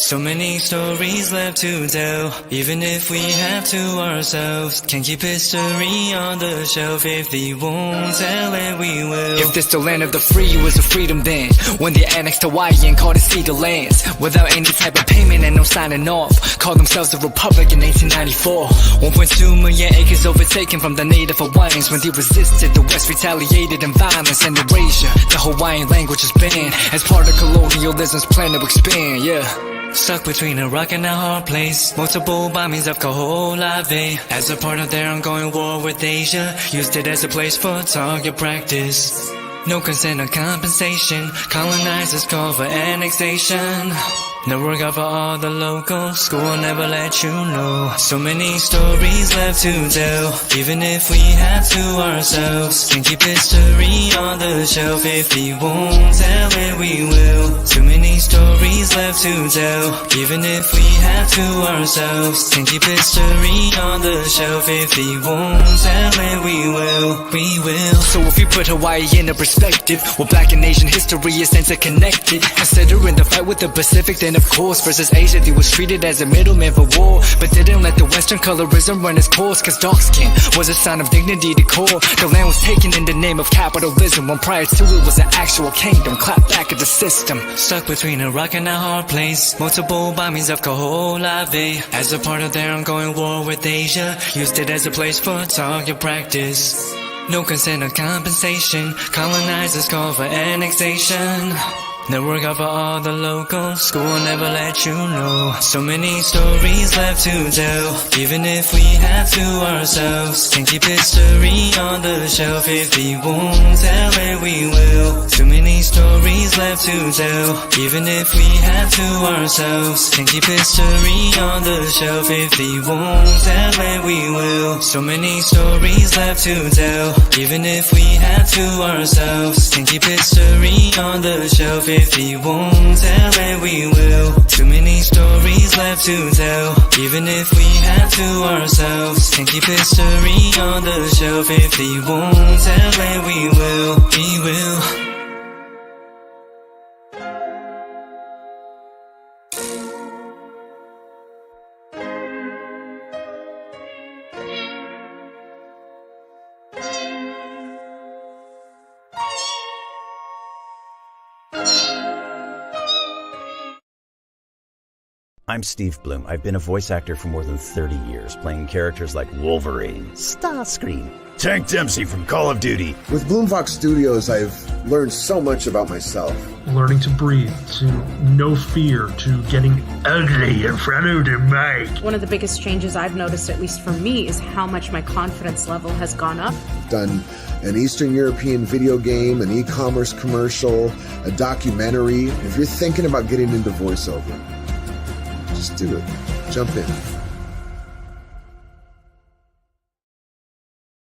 So many stories left to tell, even if we have to ourselves. Can't keep history on the shelf. If they won't tell it, we will. If this the land of the free, it was a freedom then, when they annexed Hawaii and called it Cedar Lands, without any type of payment and no signing off. Called themselves the Republic in 1894. 1.2 million acres overtaken from the native Hawaiians. When they resisted, the West retaliated in violence and erasure. The Hawaiian language is banned as part of colonialism's plan to expand, yeah. Stuck between a rock and a hard place. Multiple bombings of Kaho'olawe as a part of their ongoing war with Asia. Used it as a place for target practice. No consent or compensation. Colonizers call for annexation. No regard for all the locals. School will never let you know. So many stories left to tell, even if we have to ourselves. Can't keep history on the shelf. If we won't tell it, we will. Too many stories left to tell, even if we have to ourselves. Can't keep history on the shelf. If we won't tell it, we will. We will. So if you put Hawaii into perspective, well, Black and Asian history is interconnected. Considering the fight with the Pacific, then of course, versus Asia, they was treated as a middleman for war, but didn't let the Western colorism run its course, cause dark skin was a sign of dignity to core. The land was taken in the name of capitalism, when prior to it was an actual kingdom. Clap back at the system. Stuck between a rock and a hard place. Multiple bombings of Kaho'olawe as a part of their ongoing war with Asia. Used it as a place for target practice. No consent or compensation. Colonizers call for annexation. No regard for all the locals. School will never let you know. So many stories left to tell, even if we have to ourselves. Can't keep history on the shelf. If we won't tell it, we will. Too many stories left to tell, even if we have to ourselves. Can't keep history on the shelf. If we won't tell it, we will. So many stories left to tell, even if we have to ourselves. Can't keep history on the shelf. If we won't tell it, we will. Too many stories left to tell, even if we have to ourselves. Can't keep history on the shelf. If we won't tell it, we will. We will. I'm Steve Bloom. I've been a voice actor for more than 30 years, playing characters like Wolverine, Starscream, Tank Dempsey from Call of Duty. With Bloomfox Studios, I've learned so much about myself. Learning to breathe, to no fear, to getting ugly in front of the mic. One of the biggest changes I've noticed, at least for me, is how much my confidence level has gone up. I've done an Eastern European video game, an e-commerce commercial, a documentary. If you're thinking about getting into voiceover, just do it. Jump in.